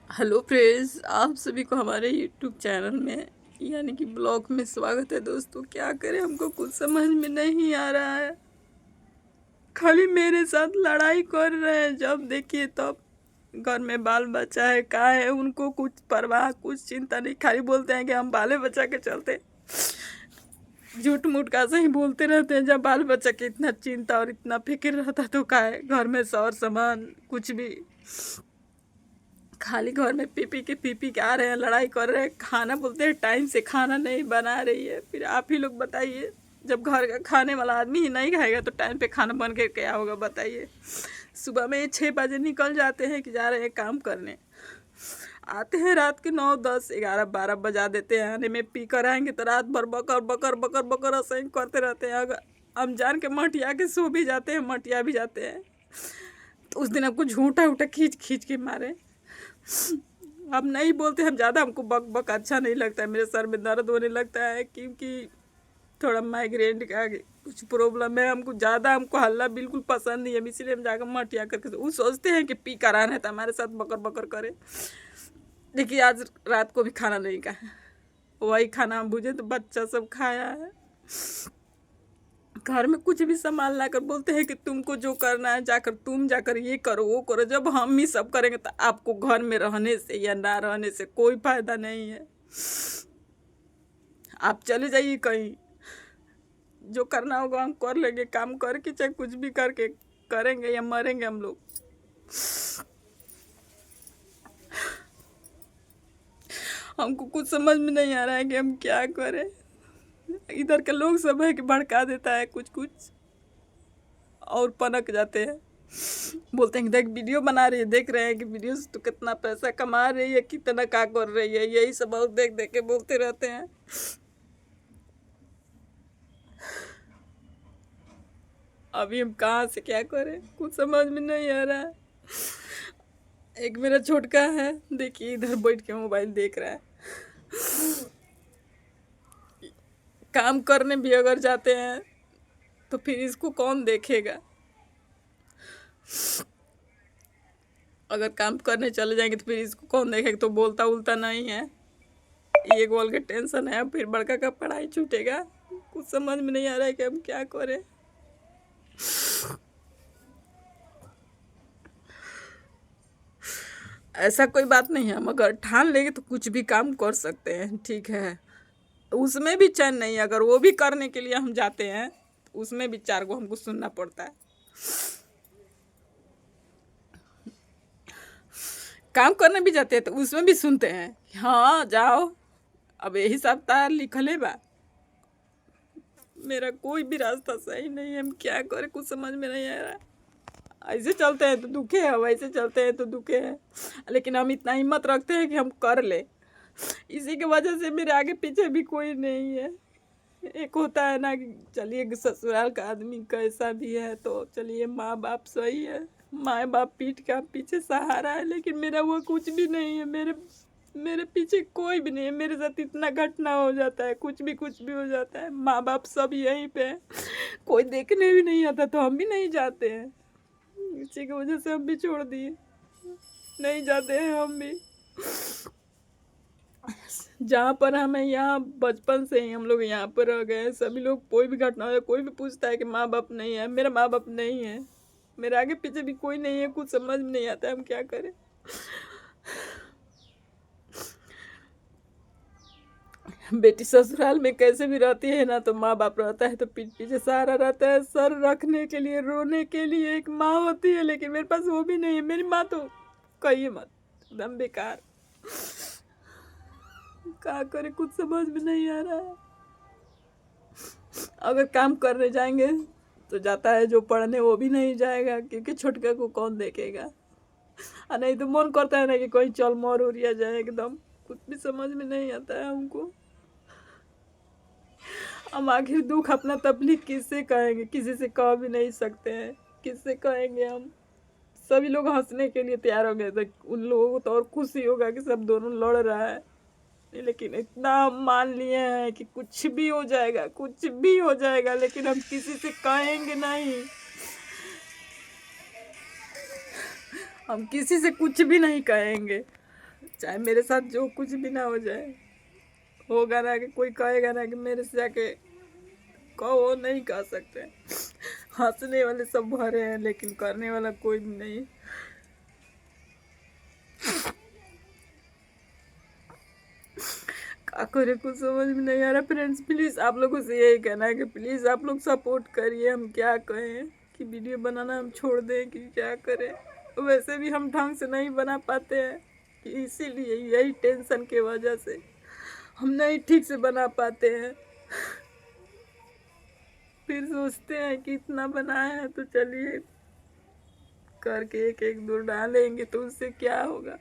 Hello friends, आप सभी को हमारे यूट्यूब चैनल में यानी कि ब्लॉग में स्वागत है। दोस्तों, क्या करें, हमको कुछ समझ में नहीं आ रहा है। खाली मेरे साथ लड़ाई कर रहे हैं, जब देखिए तब। घर में बाल बच्चा है, का है, उनको कुछ परवाह, कुछ चिंता नहीं। खाली बोलते हैं कि हम बाले बच्चा के चलते झूठ मूठ का सही बोलते रहते हैं। जब बाल बच्चा की इतना चिंता और इतना फिक्र रहता तो का है, घर में सौर सामान कुछ भी। खाली घर में पी पी के आ रहे हैं, लड़ाई कर रहे हैं। खाना बोलते हैं टाइम से खाना नहीं बना रही है। फिर आप ही लोग बताइए, जब घर का खाने वाला आदमी ही नहीं खाएगा तो टाइम पे खाना बन के क्या होगा बताइए। सुबह में 6 बजे निकल जाते हैं कि जा रहे हैं काम करने, आते हैं रात के 9, 10, 11, 12 बजा देते हैं। आने में पी कर आएंगे तो रात भर बकर बकर बकर बकर ऐसे ही करते रहते हैं। अगर हम जान के मटिया के सो भी जाते हैं, मटिया भी जाते हैं, तो उस दिन आपको झूठा उठा खींच खींच के मारे। अब नहीं बोलते हम ज़्यादा, हमको बक बक अच्छा नहीं लगता है। मेरे सर में दर्द होने लगता है क्योंकि थोड़ा माइग्रेन का कुछ प्रॉब्लम है। हमको हल्ला बिल्कुल पसंद नहीं है, इसीलिए हम जाकर मटिया करके वो सोचते हैं कि पी कर आना है तो हमारे साथ बकर बकर करे। देखिए, आज रात को भी खाना नहीं खाया, वही खाना हम भूजे तो बच्चा सब खाया है। घर में कुछ भी सामान लाकर बोलते हैं कि तुमको जो करना है जाकर तुम जाकर ये करो वो करो। जब हम ही सब करेंगे तो आपको घर में रहने से या ना रहने से कोई फायदा नहीं है। आप चले जाइए कहीं, जो करना होगा हम कर लेंगे। काम करके चाहे कुछ भी करके करेंगे या मरेंगे हम लोग। हमको कुछ समझ में नहीं आ रहा है कि हम क्या करें। इधर के लोग सब है कि भड़का देता है कुछ कुछ और पनक जाते हैं। बोलते हैं कि देख वीडियो बना रही है, देख रहे हैं कि वीडियो से तो कितना पैसा कमा रही है, कितना क्या कर रही है, यही सब और देख देख के बोलते रहते हैं। अभी हम कहाँ से क्या करें, कुछ समझ में नहीं आ रहा है। एक मेरा छोटका है, देखिए इधर बैठ के मोबाइल देख रहा है। काम करने भी अगर जाते हैं तो फिर इसको कौन देखेगा। अगर काम करने चले जाएंगे तो फिर इसको कौन देखेगा। तो बोलता उलता नहीं है, ये बोल के टेंशन है। फिर बड़का का पढ़ाई छूटेगा। कुछ समझ में नहीं आ रहा है कि हम क्या करें। ऐसा कोई बात नहीं है, हम अगर ठान लेंगे तो कुछ भी काम कर सकते हैं, ठीक है। उसमें भी चैन नहीं है, अगर वो भी करने के लिए हम जाते हैं तो उसमें भी 4 गो हमको सुनना पड़ता है। काम करने भी जाते हैं तो उसमें भी सुनते हैं कि हाँ जाओ, अब यही सब तार लिखले बा। मेरा कोई भी रास्ता सही नहीं है, हम क्या करें, कुछ समझ में नहीं आ रहा। ऐसे चलते हैं तो दुखे है, वैसे चलते हैं तो दुखे है, लेकिन हम इतना हिम्मत रखते हैं कि हम कर ले। इसी की वजह से मेरे आगे पीछे भी कोई नहीं है। एक होता है ना कि चलिए ससुराल का आदमी कैसा भी है तो चलिए माँ बाप सही है, माँ बाप पीठ का पीछे सहारा है, लेकिन मेरा वो कुछ भी नहीं है। मेरे मेरे पीछे कोई भी नहीं है। मेरे साथ इतना घटना हो जाता है, कुछ भी हो जाता है। माँ बाप सब यहीं पे है, कोई देखने भी नहीं आता तो हम भी नहीं जाते हैं। इसी की वजह से हम भी छोड़ दिए, नहीं जाते हैं हम भी। जहाँ पर हमें यहाँ बचपन से ही हम लोग यहाँ पर रह गए हैं। सभी लोग कोई भी घटना हो, कोई भी पूछता है कि माँ बाप नहीं है। मेरा माँ बाप नहीं है, मेरे आगे पीछे भी कोई नहीं है। कुछ समझ में नहीं आता है हम क्या करें। बेटी ससुराल में कैसे भी रहती है ना, तो माँ बाप रहता है तो पीठ पीछे सहारा रहता है, सर रखने के लिए, रोने के लिए एक माँ होती है। लेकिन मेरे पास वो भी नहीं है। मेरी माँ तो कहिए मत, एकदम बेकार। क्या करे, कुछ समझ में नहीं आ रहा है। अगर काम करने जाएंगे तो जाता है, जो पढ़ने वो भी नहीं जाएगा क्योंकि छुटके को कौन देखेगा। और नहीं तो मन करता है ना कि कोई चल मोर उड़िया जाए एकदम। कुछ भी समझ में नहीं आता है हमको। हम आखिर दुख अपना तकलीफ किससे कहेंगे, किसी से कह भी नहीं सकते हैं। किससे कहेंगे हम। सभी लोग हंसने के लिए तैयार हो गए थे, उन लोगों को तो और खुशी होगा कि सब दोनों लड़ रहा है। लेकिन इतना हम मान लिए हैं कि कुछ भी हो जाएगा, कुछ भी हो जाएगा, लेकिन हम किसी से कहेंगे नहीं। हम किसी से कुछ भी नहीं कहेंगे। चाहे मेरे साथ जो कुछ भी ना हो जाए, होगा ना कि कोई कहेगा ना कि मेरे से जाके कहो, वो नहीं कह सकते। हंसने वाले सब भरे हैं लेकिन करने वाला कोई भी नहीं। क्या करे, कुछ समझ में नहीं आ रहा। फ्रेंड्स प्लीज़ आप लोगों से यही कहना है कि प्लीज़ आप लोग सपोर्ट करिए। हम क्या कहें कि वीडियो बनाना हम छोड़ दें कि क्या करें। वैसे भी हम ढंग से नहीं बना पाते हैं कि इसीलिए यही टेंशन की वजह से हम नहीं ठीक से बना पाते हैं। फिर सोचते हैं कि इतना बनाया है तो चलिए करके एक एक दो डालेंगे तो उससे क्या होगा।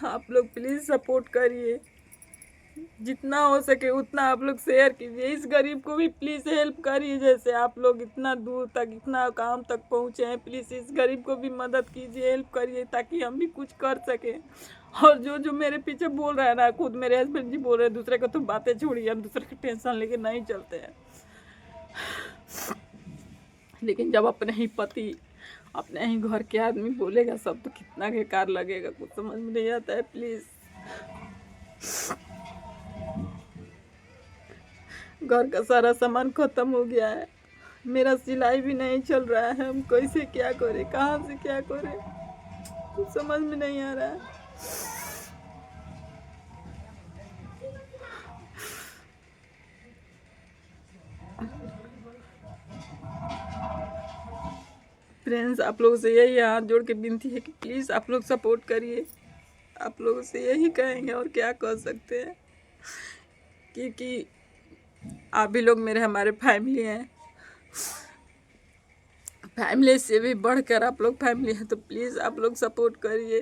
आप लोग प्लीज़ सपोर्ट करिए, जितना हो सके उतना आप लोग शेयर कीजिए। इस गरीब को भी प्लीज़ हेल्प करिए, जैसे आप लोग इतना दूर तक इतना काम तक पहुँचे हैं। प्लीज़ इस गरीब को भी मदद कीजिए, हेल्प करिए ताकि हम भी कुछ कर सकें। और जो जो मेरे पीछे बोल रहा है ना, खुद मेरे हस्बैंड जी बोल रहे हैं, दूसरे को तो बातें छोड़िए, हम दूसरे की टेंशन लेके नहीं चलते हैं। लेकिन जब अपने ही पति अपने ही घर के आदमी बोलेगा सब, तो कितना बेकार लगेगा, कुछ समझ में नहीं आता है। प्लीज़ घर का सारा सामान खत्म हो गया है, मेरा सिलाई भी नहीं चल रहा है। हम कैसे क्या करें, कहाँ से क्या करें, कुछ समझ में नहीं आ रहा है। फ्रेंड्स आप लोगों से यही हाथ जोड़ के विनती है कि प्लीज़ आप लोग सपोर्ट करिए। आप लोगों से यही कहेंगे और क्या कर सकते हैं, क्योंकि आप भी लोग हमारे फैमिली हैं। फैमिली से भी बढ़कर आप लोग फैमिली हैं, तो प्लीज़ आप लोग सपोर्ट करिए।